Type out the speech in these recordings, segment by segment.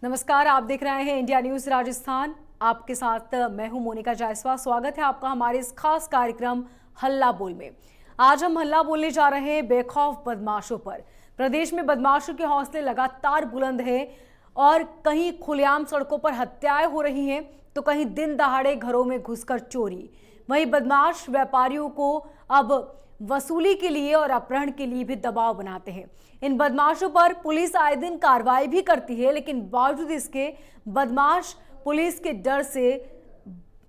नमस्कार, आप देख रहे हैं इंडिया न्यूज राजस्थान। आपके साथ मैं हूं मोनिका जायसवाल। स्वागत है आपका हमारे इस खास कार्यक्रम हल्ला बोल में। आज हम हल्ला बोलने जा रहे हैं बेखौफ बदमाशों पर। प्रदेश में बदमाशों के हौसले लगातार बुलंद हैं और कहीं खुलेआम सड़कों पर हत्याएं हो रही हैं तो कहीं दिन दहाड़े घरों में घुसकर चोरी। वहीं बदमाश व्यापारियों को अब वसूली के लिए और अपहरण के लिए भी दबाव बनाते हैं। इन बदमाशों पर पुलिस आए दिन कार्रवाई भी करती है, लेकिन बावजूद इसके बदमाश पुलिस के डर से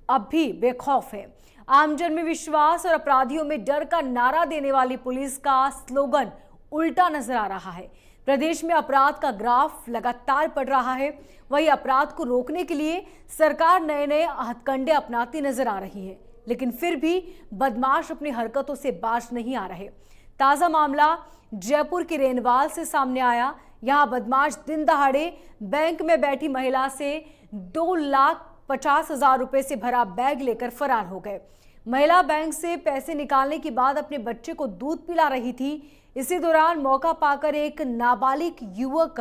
अब भी बेखौफ है। आमजन में विश्वास और अपराधियों में डर का नारा देने वाली पुलिस का स्लोगन उल्टा नजर आ रहा है। प्रदेश में अपराध का ग्राफ लगातार बढ़ रहा है। वहीं अपराध को रोकने के लिए सरकार नए नए हथकंडे अपनाती नजर आ रही है, लेकिन फिर भी बदमाश अपनी हरकतों से बाज नहीं आ रहे। ताजा मामला जयपुर के रेनवाल से सामने आया। यहां बदमाश दिन दहाड़े बैंक में बैठी महिला से 2,50,000 रुपए से भरा बैग लेकर फरार हो गए। महिला बैंक से पैसे निकालने के बाद अपने बच्चे को दूध पिला रही थी। इसी दौरान मौका पाकर एक नाबालिग युवक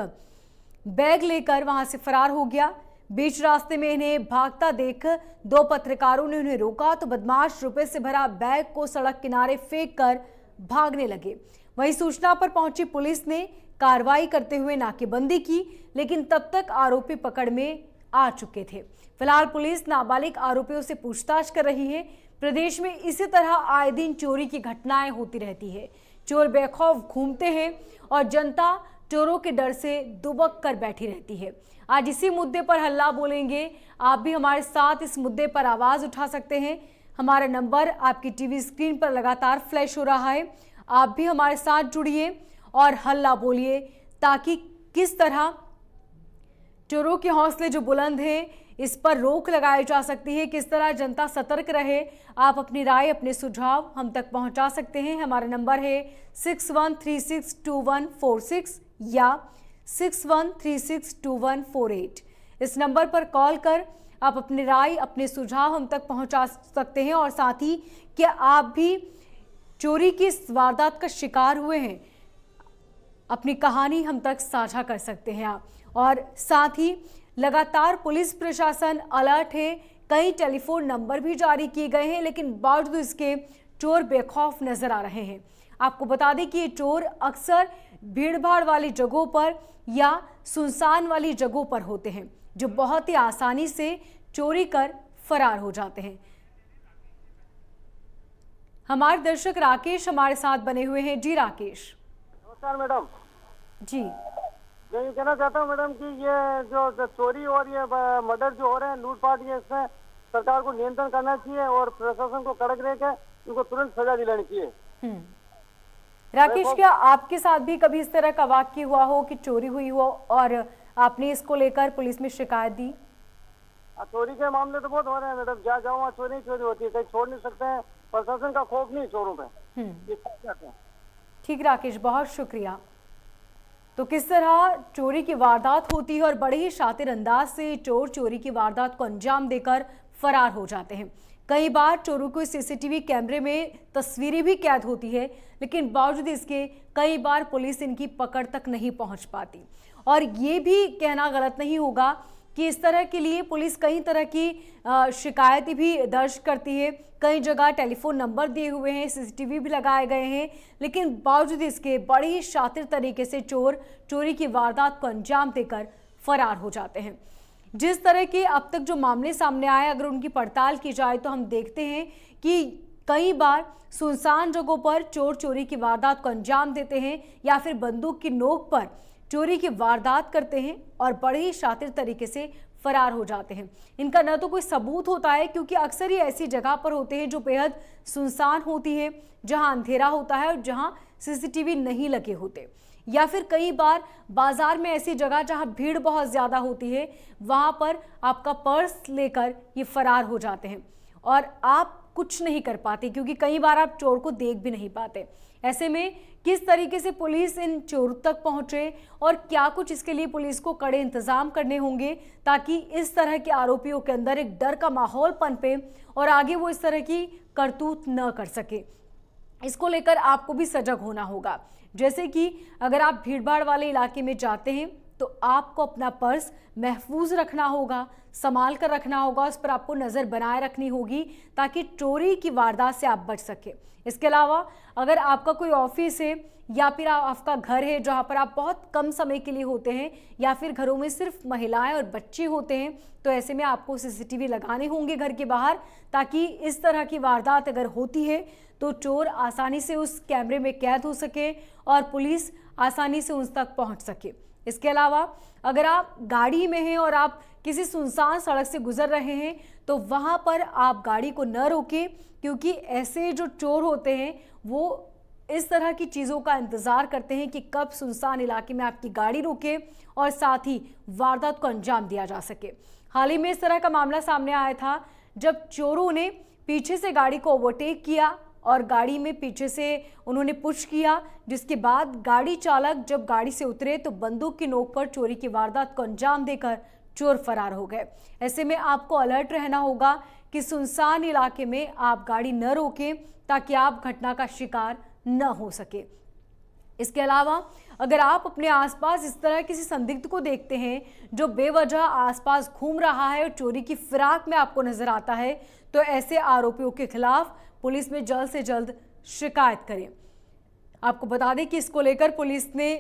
बैग लेकर वहां से फरार हो गया। बीच रास्ते में इन्हें भागता देख दो पत्रकारों ने उन्हें रोका तो बदमाश रुपए से भरा बैग को सड़क किनारे फेंक कर भागने लगे। वहीं सूचना पर पहुंची पुलिस ने कार्रवाई करते हुए नाकेबंदी की, लेकिन तब तक आरोपी पकड़ में आ चुके थे। फिलहाल पुलिस नाबालिग आरोपियों से पूछताछ कर रही है। प्रदेश में इसी तरह आए दिन चोरी की घटनाएं होती रहती है। चोर बेखौफ घूमते हैं और जनता चोरों के डर से दुबक कर बैठी रहती है। आज इसी मुद्दे पर हल्ला बोलेंगे। आप भी हमारे साथ इस मुद्दे पर आवाज उठा सकते हैं। हमारा नंबर आपकी टीवी स्क्रीन पर लगातार फ्लैश हो रहा है। आप भी हमारे साथ जुड़िए और हल्ला बोलिए, ताकि किस तरह चोरों के हौसले जो बुलंद हैं इस पर रोक लगाई जा सकती है, किस तरह जनता सतर्क रहे। आप अपनी राय, अपने सुझाव हम तक पहुंचा सकते हैं। हमारा नंबर है 61362146 या 61362148। इस नंबर पर कॉल कर आप अपनी राय, अपने सुझाव हम तक पहुंचा सकते हैं। और साथ ही क्या आप भी चोरी की इस वारदात का शिकार हुए हैं, अपनी कहानी हम तक साझा कर सकते हैं आप। और साथ ही लगातार पुलिस प्रशासन अलर्ट है। कई टेलीफोन नंबर भी जारी किए गए हैं, लेकिन बावजूद इसके चोर बेखौफ नजर आ रहे हैं। आपको बता दें कि ये चोर अक्सर भीड़भाड़ वाली जगहों पर या सुनसान वाली जगहों पर होते हैं, जो बहुत ही आसानी से चोरी कर फरार हो जाते हैं। हमारे दर्शक राकेश हमारे साथ बने हुए हैं। जी राकेश। नमस्कार मैडम जी। मैं ये कहना चाहता हूँ मैडम कि ये जो चोरी और ये मर्डर जो हो रहे हैं, लूटपाट, ये इसमें सरकार को नियंत्रण करना चाहिए और प्रशासन को कड़क रहकर इनको तुरंत सजा दिलानी चाहिए। राकेश, क्या आपके साथ भी कभी इस तरह का वाकया हुआ हो कि चोरी हुई हो और आपने इसको लेकर पुलिस में शिकायत दी? चोरी के मामले तो बहुत हो रहे हैं मैडम। जहाँ जाओ वहाँ चोरी चोरी होती है, कहीं छोड़ नहीं सकते हैं। प्रशासन का खौफ नहीं चोरों पे। ठीक राकेश, बहुत शुक्रिया। तो किस तरह चोरी की वारदात होती है और बड़े ही शातिर अंदाज से चोर चोरी की वारदात को अंजाम देकर फरार हो जाते हैं। कई बार चोरों को सीसीटीवी कैमरे में तस्वीरें भी कैद होती है, लेकिन बावजूद इसके कई बार पुलिस इनकी पकड़ तक नहीं पहुंच पाती। और ये भी कहना गलत नहीं होगा कि इस तरह के लिए पुलिस कई तरह की शिकायतें भी दर्ज करती है। कई जगह टेलीफोन नंबर दिए हुए हैं, सीसीटीवी भी लगाए गए हैं, लेकिन बावजूद इसके बड़े ही शातिर तरीके से चोर चोरी की वारदात को अंजाम देकर फरार हो जाते हैं। जिस तरह के अब तक जो मामले सामने आए, अगर उनकी पड़ताल की जाए तो हम देखते हैं कि कई बार सुनसान जगहों पर चोर चोरी की वारदात को अंजाम देते हैं या फिर बंदूक की नोक पर चोरी की वारदात करते हैं और बड़े ही शातिर तरीके से फरार हो जाते हैं। इनका न तो कोई सबूत होता है, क्योंकि अक्सर ही ऐसी जगह पर होते हैं जो बेहद सुनसान होती है, जहां अंधेरा होता है और जहां सीसीटीवी नहीं लगे होते। या फिर कई बार बाजार में ऐसी जगह जहां भीड़ बहुत ज़्यादा होती है, वहां पर आपका पर्स लेकर ये फरार हो जाते हैं और आप कुछ नहीं कर पाते, क्योंकि कई बार आप चोर को देख भी नहीं पाते। ऐसे में किस तरीके से पुलिस इन चोरों तक पहुंचे और क्या कुछ इसके लिए पुलिस को कड़े इंतजाम करने होंगे, ताकि इस तरह के आरोपियों के अंदर एक डर का माहौल पनपे और आगे वो इस तरह की करतूत न कर सके। इसको लेकर आपको भी सजग होना होगा। जैसे कि अगर आप भीड़भाड़ वाले इलाके में जाते हैं तो आपको अपना पर्स महफूज रखना होगा, संभाल कर रखना होगा, उस पर आपको नज़र बनाए रखनी होगी ताकि चोरी की वारदात से आप बच सके। इसके अलावा अगर आपका कोई ऑफिस है या फिर आपका घर है जहां पर आप बहुत कम समय के लिए होते हैं या फिर घरों में सिर्फ महिलाएं और बच्चे होते हैं, तो ऐसे में आपको सीसीटीवी लगाने होंगे घर के बाहर, ताकि इस तरह की वारदात अगर होती है तो चोर आसानी से उस कैमरे में कैद हो सके और पुलिस आसानी से उस तक पहुंच सके। इसके अलावा अगर आप गाड़ी में हैं और आप किसी सुनसान सड़क से गुजर रहे हैं तो वहां पर आप गाड़ी को न रोकें, क्योंकि ऐसे जो चोर होते हैं वो इस तरह की चीज़ों का इंतज़ार करते हैं कि कब सुनसान इलाके में आपकी गाड़ी रुके और साथ ही वारदात को अंजाम दिया जा सके। हाल ही में इस तरह का मामला सामने आया था जब चोरों ने पीछे से गाड़ी को ओवरटेक किया और गाड़ी में पीछे से उन्होंने पुश किया, जिसके बाद गाड़ी चालक जब गाड़ी से उतरे तो बंदूक की नोक पर चोरी की वारदात को अंजाम देकर चोर फरार हो गए। ऐसे में आपको अलर्ट रहना होगा कि सुनसान इलाके में आप गाड़ी न रोकें ताकि आप घटना का शिकार न हो सके। इसके अलावा अगर आप अपने आसपास इस तरह किसी संदिग्ध को देखते हैं जो बेवजह आसपास घूम रहा है और चोरी की फिराक में आपको नजर आता है, तो ऐसे आरोपियों के खिलाफ पुलिस में जल्द से जल्द शिकायत करें। आपको बता दें कि इसको लेकर पुलिस ने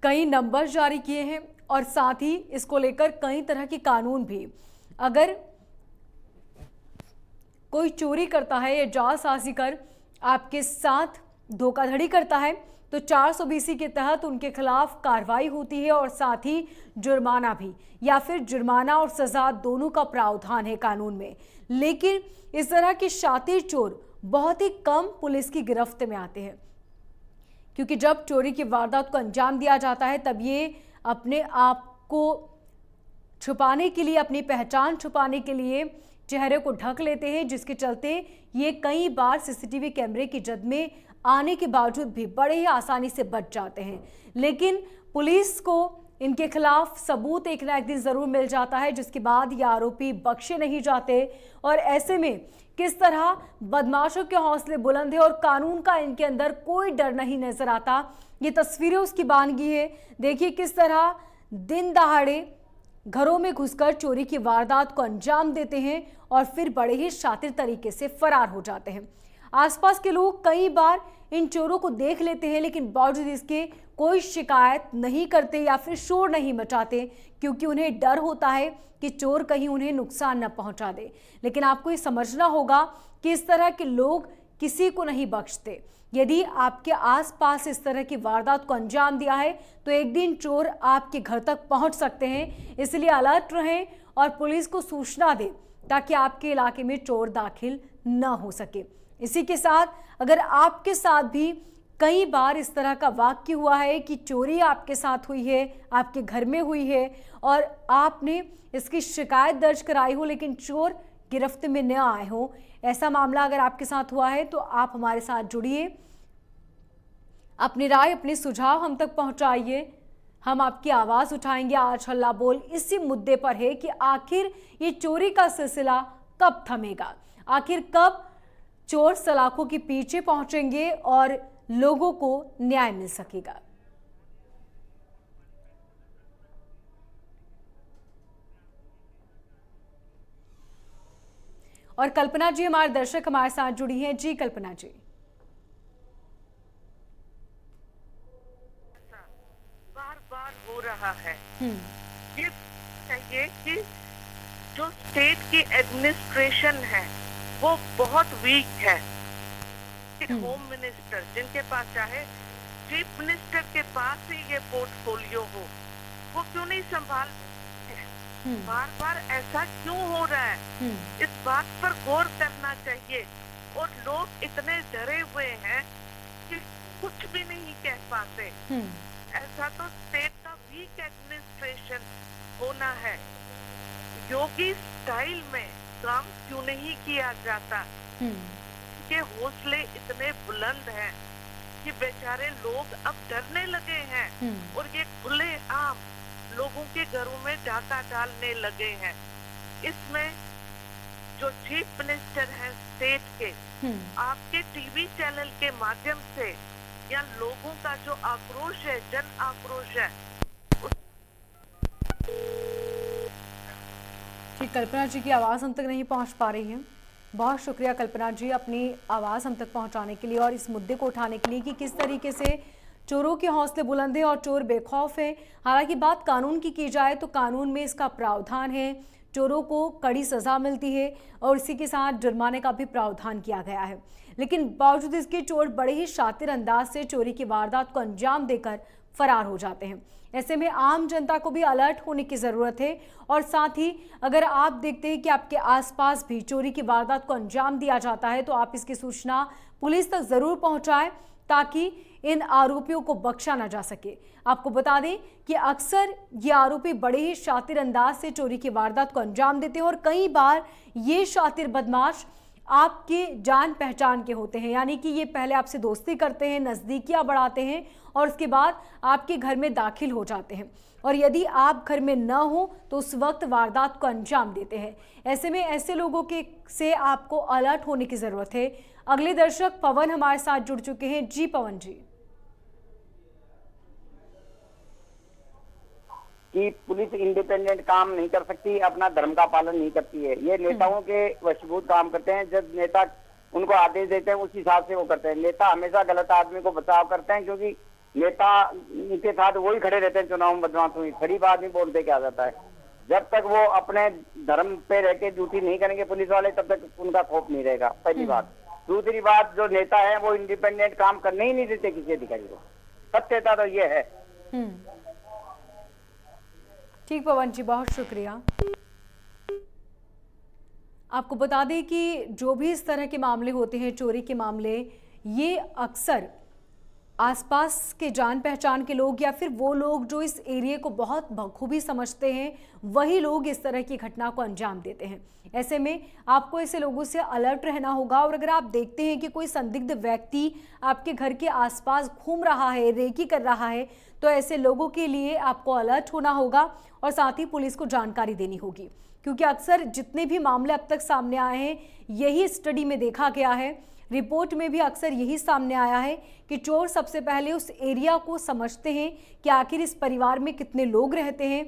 कई नंबर जारी किए हैं और साथ ही इसको लेकर कई तरह के कानून भी। अगर कोई चोरी करता है या जालसाजी कर आपके साथ धोखाधड़ी करता है तो 420 के तहत उनके खिलाफ कार्रवाई होती है और साथ ही जुर्माना भी, या फिर जुर्माना और सजा दोनों का प्रावधान है कानून में। लेकिन इस तरह के शातिर चोर बहुत ही कम पुलिस की गिरफ्त में आते हैं, क्योंकि जब चोरी की वारदात को अंजाम दिया जाता है तब ये अपने आप को छुपाने के लिए, अपनी पहचान छुपाने के लिए चेहरे को ढक लेते हैं, जिसके चलते ये कई बार सीसीटीवी कैमरे की जद में आने के बावजूद भी बड़े ही आसानी से बच जाते हैं। लेकिन पुलिस को इनके खिलाफ सबूत एक ना एक दिन जरूर मिल जाता है, जिसके बाद ये आरोपी बख्शे नहीं जाते। और ऐसे में किस तरह बदमाशों के हौसले बुलंद है और कानून का इनके अंदर कोई डर नहीं नजर आता, ये तस्वीरें उसकी बानगी है। देखिए किस तरह दिन दहाड़े घरों में घुसकर चोरी की वारदात को अंजाम देते हैं और फिर बड़े ही शातिर तरीके से फरार हो जाते हैं। आसपास के लोग कई बार इन चोरों को देख लेते हैं, लेकिन बावजूद इसके कोई शिकायत नहीं करते या फिर शोर नहीं मचाते, क्योंकि उन्हें डर होता है कि चोर कहीं उन्हें नुकसान न पहुंचा दे। लेकिन आपको ये समझना होगा कि इस तरह के लोग किसी को नहीं बख्शते। यदि आपके आसपास इस तरह की वारदात को अंजाम दिया है तो एक दिन चोर आपके घर तक पहुंच सकते हैं। इसलिए अलर्ट रहें और पुलिस को सूचना दें ताकि आपके इलाके में चोर दाखिल न हो सके। इसी के साथ अगर आपके साथ भी कई बार इस तरह का वाक्य हुआ है कि चोरी आपके साथ हुई है, आपके घर में हुई है और आपने इसकी शिकायत दर्ज कराई हो लेकिन चोर गिरफ्त में न आए हो, ऐसा मामला अगर आपके साथ हुआ है तो आप हमारे साथ जुड़िए, अपनी राय, अपने सुझाव हम तक पहुंचाइए। हम आपकी आवाज़ उठाएंगे। आज हल्ला बोल इसी मुद्दे पर है कि आखिर ये चोरी का सिलसिला कब थमेगा, आखिर कब चोर सलाखों के पीछे पहुंचेंगे और लोगों को न्याय मिल सकेगा। और कल्पना जी हमारे दर्शक हमारे साथ जुड़ी हैं। जी कल्पना जी। बार बार हो रहा है। ये चाहिए कि जो स्टेट की एडमिनिस्ट्रेशन है वो बहुत वीक है। होम मिनिस्टर जिनके पास चाहे चीफ मिनिस्टर के पास ही ये पोर्टफोलियो हो, वो क्यों नहीं संभाल? बार बार ऐसा क्यों हो रहा है? इस बात पर गौर करना चाहिए। और लोग इतने डरे हुए हैं कि कुछ भी नहीं कह पाते। ऐसा तो स्टेट का वीक एडमिनिस्ट्रेशन होना है। योगी स्टाइल में काम क्यों नहीं किया जाता? के हौसले इतने बुलंद हैं कि बेचारे लोग अब डरने लगे हैं और ये खुले आम लोगों के घरों में डाका डालने लगे हैं। इसमें जो चीफ मिनिस्टर हैं स्टेट के, आपके टीवी चैनल के माध्यम से या लोगों का जो आक्रोश है, जन आक्रोश है, कि कल्पना जी की आवाज़ हम तक नहीं पहुंच पा रही है। बहुत शुक्रिया कल्पना जी अपनी आवाज़ हम तक पहुंचाने के लिए और इस मुद्दे को उठाने के लिए कि किस तरीके से चोरों के हौसले बुलंद हैं और चोर बेखौफ है। हालांकि बात कानून की जाए तो कानून में इसका प्रावधान है, चोरों को कड़ी सज़ा मिलती है और इसी के साथ जुर्माने का भी प्रावधान किया गया है। लेकिन बावजूद इसके चोर बड़े ही शातिर अंदाज से चोरी की वारदात को अंजाम देकर फरार हो जाते हैं। ऐसे में आम जनता को भी अलर्ट होने की ज़रूरत है और साथ ही अगर आप देखते हैं कि आपके आसपास भी चोरी की वारदात को अंजाम दिया जाता है तो आप इसकी सूचना पुलिस तक ज़रूर पहुंचाएं ताकि इन आरोपियों को बख्शा ना जा सके। आपको बता दें कि अक्सर ये आरोपी बड़े ही शातिर अंदाज से चोरी की वारदात को अंजाम देते हैं और कई बार ये शातिर बदमाश आपके जान पहचान के होते हैं, यानी कि ये पहले आपसे दोस्ती करते हैं, नज़दीकियां बढ़ाते हैं और उसके बाद आपके घर में दाखिल हो जाते हैं और यदि आप घर में न हो तो उस वक्त वारदात को अंजाम देते हैं। ऐसे में ऐसे लोगों के से आपको अलर्ट होने की ज़रूरत है। अगले दर्शक पवन हमारे साथ जुड़ चुके हैं। जी पवन जी। कि पुलिस इंडिपेंडेंट काम नहीं कर सकती, अपना धर्म का पालन नहीं करती है। ये नेताओं के वशीभूत काम करते हैं। जब नेता उनको आदेश देते हैं उस हिसाब से वो करते हैं। नेता हमेशा गलत आदमी को बचाव करते हैं क्योंकि नेता उनके साथ वही खड़े रहते हैं चुनाव में बदमाश हुई खड़ी बात नहीं बोलते क्या जाता है। जब तक वो अपने धर्म पे रह के ड्यूटी नहीं करेंगे पुलिस वाले तब तक उनका खौफ नहीं रहेगा, पहली बात। दूसरी बात, जो नेता है वो इंडिपेंडेंट काम करने ही नहीं देते किसी अधिकारी को। सत्यता तो ये है। ठीक पवन जी, बहुत शुक्रिया। आपको बता दें कि जो भी इस तरह के मामले होते हैं, चोरी के मामले, ये अक्सर आसपास के जान पहचान के लोग या फिर वो लोग जो इस एरिया को बहुत बखूबी समझते हैं, वही लोग इस तरह की घटना को अंजाम देते हैं। ऐसे में आपको ऐसे लोगों से अलर्ट रहना होगा और अगर आप देखते हैं कि कोई संदिग्ध व्यक्ति आपके घर के आसपास घूम रहा है, रेकी कर रहा है, तो ऐसे लोगों के लिए आपको अलर्ट होना होगा और साथ ही पुलिस को जानकारी देनी होगी क्योंकि अक्सर जितने भी मामले अब तक सामने आए हैं, यही स्टडी में देखा गया है, रिपोर्ट में भी अक्सर यही सामने आया है कि चोर सबसे पहले उस एरिया को समझते हैं कि आखिर इस परिवार में कितने लोग रहते हैं,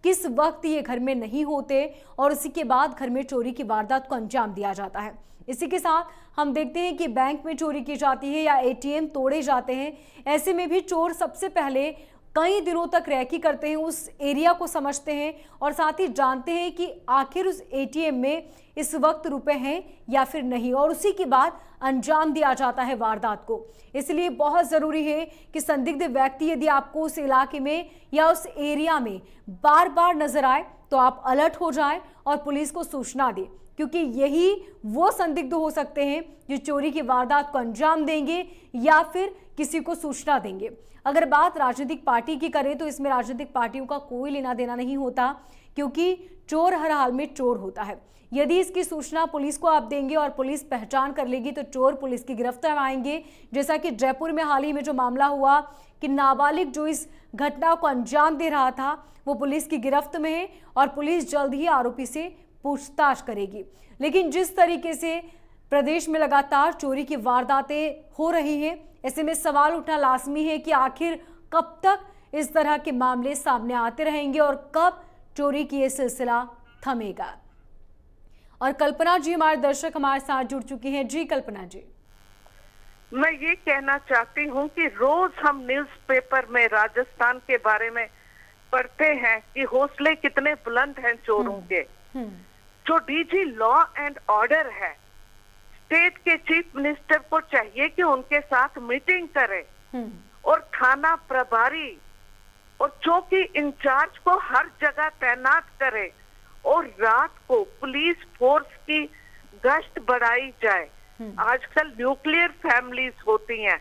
किस वक्त ये घर में नहीं होते और उसी के बाद घर में चोरी की वारदात को अंजाम दिया जाता है। इसी के साथ हम देखते हैं कि बैंक में चोरी की जाती है या एटीएम तोड़े जाते हैं। ऐसे में भी चोर सबसे पहले कई दिनों तक रैकी करते हैं, उस एरिया को समझते हैं और साथ ही जानते हैं कि आखिर उस एटीएम में इस वक्त रुपए हैं या फिर नहीं और उसी के बाद अंजाम दिया जाता है वारदात को। इसलिए बहुत ज़रूरी है कि संदिग्ध व्यक्ति यदि आपको उस इलाके में या उस एरिया में बार बार नजर आए तो आप अलर्ट हो जाएं और पुलिस को सूचना दें क्योंकि यही वो संदिग्ध हो सकते हैं जो चोरी की वारदात को अंजाम देंगे या फिर किसी को सूचना देंगे। अगर बात राजनीतिक पार्टी की करें तो इसमें राजनीतिक पार्टियों का कोई लेना देना नहीं होता क्योंकि चोर हर हाल में चोर होता है। यदि इसकी सूचना पुलिस को आप देंगे और पुलिस पहचान कर लेगी तो चोर पुलिस की गिरफ्त में आएंगे। जैसा कि जयपुर में हाल ही में जो मामला हुआ कि नाबालिग जो इस घटना को अंजाम दे रहा था वो पुलिस की गिरफ्त में है और पुलिस जल्द ही आरोपी से पूछताछ करेगी। लेकिन जिस तरीके से प्रदेश में लगातार चोरी की वारदातें हो रही हैं, ऐसे में सवाल उठना लाजमी है कि आखिर कब तक इस तरह के मामले सामने आते रहेंगे और कब चोरी की ये सिलसिला थमेगा। और कल्पना जी हमारे दर्शक हमारे साथ जुड़ चुकी हैं। जी कल्पना जी। मैं ये कहना चाहती हूँ कि रोज हम न्यूज़पेपर में राजस्थान के बारे में पढ़ते हैं कि हौसले कितने बुलंद हैं चोरों के। जो डीजी लॉ एंड ऑर्डर है, स्टेट के चीफ मिनिस्टर को चाहिए कि उनके साथ मीटिंग करे और थाना प्रभारी और चौकी इंचार्ज को हर जगह तैनात करे और रात को पुलिस फोर्स की गश्त बढ़ाई जाए। आजकल न्यूक्लियर फैमिलीज होती हैं,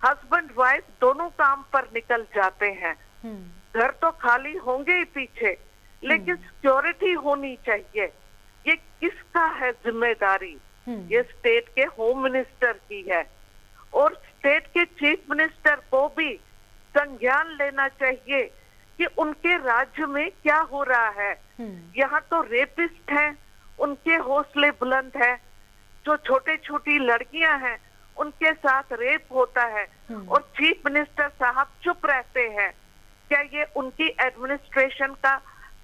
हस्बैंड वाइफ दोनों काम पर निकल जाते हैं, घर तो खाली होंगे ही पीछे, लेकिन सिक्योरिटी होनी चाहिए। ये किसका है जिम्मेदारी? ये स्टेट के होम मिनिस्टर की है और स्टेट के चीफ मिनिस्टर को भी संज्ञान लेना चाहिए कि उनके राज्य में क्या हो रहा है। यहाँ तो रेपिस्ट हैं, उनके हौसले बुलंद है। जो छोटे छोटी लड़कियां हैं उनके साथ रेप होता है और चीफ मिनिस्टर साहब चुप रहते हैं। क्या ये उनकी एडमिनिस्ट्रेशन का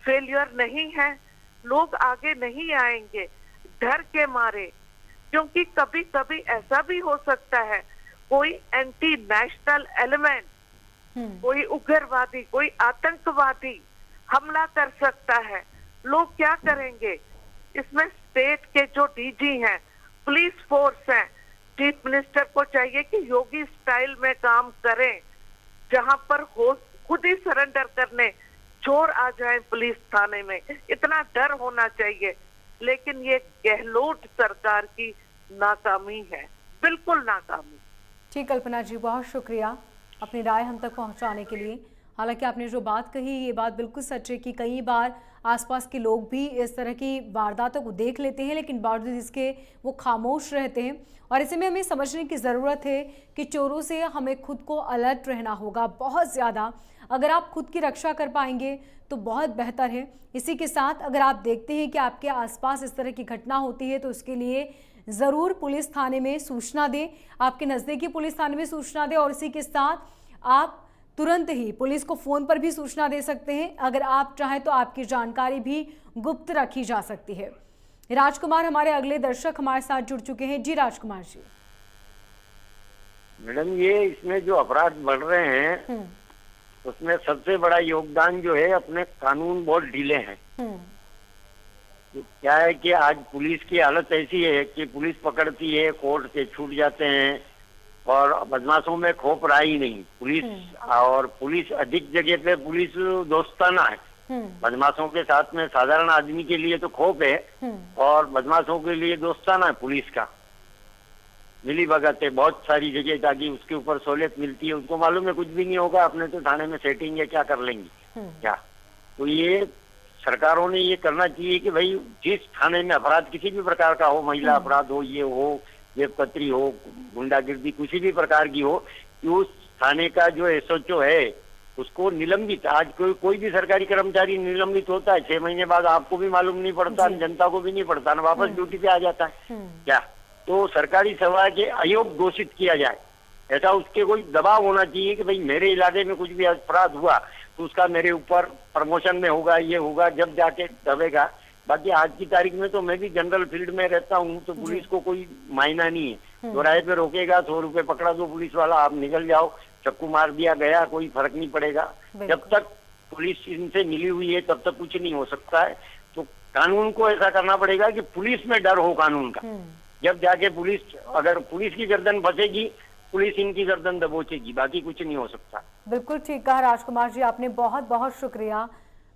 फेलियर नहीं है? लोग आगे नहीं आएंगे डर के मारे, क्योंकि कभी कभी ऐसा भी हो सकता है कोई एंटी नेशनल एलिमेंट, कोई उग्रवादी, कोई आतंकवादी हमला कर सकता है। लोग क्या करेंगे? इसमें स्टेट के जो डीजी हैं, पुलिस फोर्स है, चीफ मिनिस्टर को चाहिए कि योगी स्टाइल में काम करें, जहां पर हो खुद ही सरेंडर करने चोर आ जाए पुलिस थाने में, इतना डर होना चाहिए। लेकिन ये गहलोत सरकार की नाकामी है, बिल्कुल नाकामी। ठीक कल्पना जी, बहुत शुक्रिया अपनी राय हम तक पहुंचाने के लिए। हालांकि आपने जो बात कही ये बात बिल्कुल सच है कि कई बार आसपास के लोग भी इस तरह की वारदातों को देख लेते हैं, लेकिन बावजूद इसके वो खामोश रहते हैं। और ऐसे में हमें समझने की ज़रूरत है कि चोरों से हमें खुद को अलर्ट रहना होगा बहुत ज़्यादा। अगर आप खुद की रक्षा कर पाएंगे तो बहुत बेहतर है। इसी के साथ अगर आप देखते हैं कि आपके आसपास इस तरह की घटना होती है तो उसके लिए ज़रूर पुलिस थाने में सूचना दें, आपके नज़दीकी पुलिस थाने में सूचना दें। और इसी के साथ आप तुरंत ही पुलिस को फ़ोन पर भी सूचना दे सकते हैं। अगर आप चाहें तो आपकी जानकारी भी गुप्त रखी जा सकती है। राजकुमार हमारे अगले दर्शक हमारे साथ जुड़ चुके हैं। जी राजकुमार जी। मैडम, ये इसमें जो अपराध बढ़ रहे हैं उसमें सबसे बड़ा योगदान जो है अपने कानून बहुत ढीले हैं। तो क्या है कि आज पुलिस की हालत ऐसी है कि पुलिस पकड़ती है, कोर्ट से छूट जाते हैं और बदमाशों में खौफ रहा ही नहीं। पुलिस अधिक जगह पे पुलिस दोस्ताना है। बदमाशों के साथ में साधारण आदमी के लिए तो खौफ है और बदमाशों के लिए दोस्ताना है पुलिस का। मिली भगत है बहुत सारी जगह, ताकि उसके ऊपर सहूलियत मिलती है। उसको मालूम है कुछ भी नहीं होगा, अपने तो थाने में सेटिंग है, क्या कर लेंगे क्या। तो ये सरकारों ने ये करना चाहिए कि भाई जिस थाने में अपराध किसी भी प्रकार का हो, महिला अपराध हो, ये हो, जेबकतरी हो, गुंडागिर्दी किसी भी प्रकार की हो, कि उस थाने का जो एसएचओ है उसको निलंबित, आज कोई भी सरकारी कर्मचारी निलंबित होता है 6 महीने बाद, आपको भी मालूम नहीं पड़ता, जनता को भी नहीं पड़ता, ना वापस ड्यूटी पे आ जाता है क्या। तो सरकारी सेवा के अयोग्य घोषित किया जाए, ऐसा उसके कोई दबाव होना चाहिए कि भाई मेरे इलाके में कुछ भी अपराध हुआ तो उसका मेरे ऊपर प्रमोशन में होगा, ये होगा, जब जाके दबेगा। बाकी आज की तारीख में तो मैं भी जनरल फील्ड में रहता हूँ, तो पुलिस को कोई मायना नहीं है। दोराहे पे रोकेगा, 100 रुपए पकड़ा दो पुलिस वाला, आप निकल जाओ, चक्कू मार दिया गया, कोई फर्क नहीं पड़ेगा। जब तक पुलिस इनसे मिली हुई है तब तक कुछ नहीं हो सकता है। तो कानून को ऐसा करना पड़ेगा कि पुलिस में डर हो कानून का। जब जाके पुलिस, अगर पुलिस की गर्दन बचेगी, पुलिस इनकी गर्दन दबोचेगी, बाकी कुछ नहीं हो सकता। बिल्कुल ठीक कहा राजकुमार जी आपने, बहुत बहुत शुक्रिया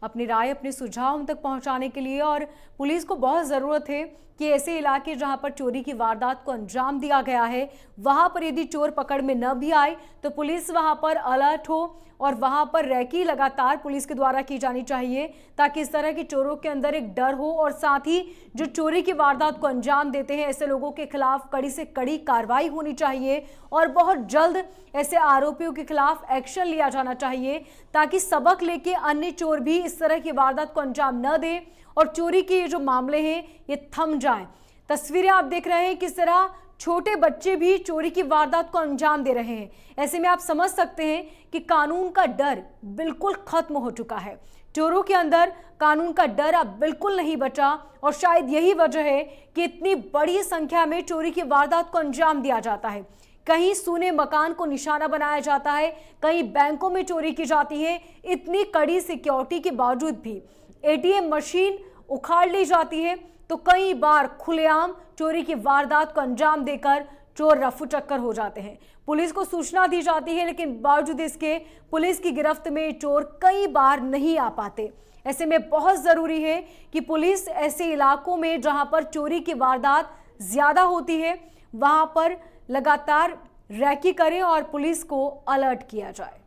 अपनी राय, अपने सुझाव हम तक पहुंचाने के लिए। और पुलिस को बहुत ज़रूरत है कि ऐसे इलाके जहां पर चोरी की वारदात को अंजाम दिया गया है, वहां पर यदि चोर पकड़ में न भी आए तो पुलिस वहां पर अलर्ट हो और वहां पर रैकी लगातार पुलिस के द्वारा की जानी चाहिए, ताकि इस तरह के चोरों के अंदर एक डर हो और साथ ही जो चोरी की वारदात को अंजाम देते हैं ऐसे लोगों के खिलाफ कड़ी से कड़ी कार्रवाई होनी चाहिए और बहुत जल्द ऐसे आरोपियों के खिलाफ एक्शन लिया जाना चाहिए, ताकि सबक लेके अन्य चोर भी इस तरह की वारदात को अंजाम न दें और चोरी के ये जो मामले हैं ये थम जाएं। तस्वीरें आप देख रहे हैं किस तरह छोटे बच्चे भी चोरी की वारदात को अंजाम दे रहे हैं। ऐसे में आप समझ सकते हैं कि कानून का डर बिल्कुल खत्म हो चुका है। चोरों के अंदर कानून का डर अब बिल्कुल नहीं बचा और शायद यही वजह है कि इतनी बड़ी संख्या में चोरी की वारदात को अंजाम दिया जाता है। कहीं सूने मकान को निशाना बनाया जाता है, कहीं बैंकों में चोरी की जाती है। इतनी कड़ी सिक्योरिटी के बावजूद भी एटीएम मशीन उखाड़ ली जाती है, तो कई बार खुलेआम चोरी की वारदात को अंजाम देकर चोर रफू चक्कर हो जाते हैं। पुलिस को सूचना दी जाती है, लेकिन बावजूद इसके पुलिस की गिरफ्त में चोर कई बार नहीं आ पाते। ऐसे में बहुत ज़रूरी है कि पुलिस ऐसे इलाकों में जहां पर चोरी की वारदात ज़्यादा होती है वहां पर लगातार रैकी करे और पुलिस को अलर्ट किया जाए।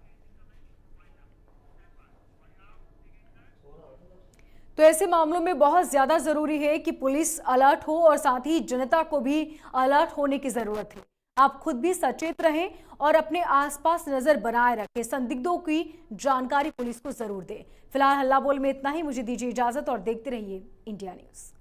तो ऐसे मामलों में बहुत ज़्यादा ज़रूरी है कि पुलिस अलर्ट हो और साथ ही जनता को भी अलर्ट होने की ज़रूरत है। आप खुद भी सचेत रहें और अपने आसपास नज़र बनाए रखें। संदिग्धों की जानकारी पुलिस को ज़रूर दें। फिलहाल हल्ला बोल में इतना ही, मुझे दीजिए इजाज़त और देखते रहिए इंडिया न्यूज़।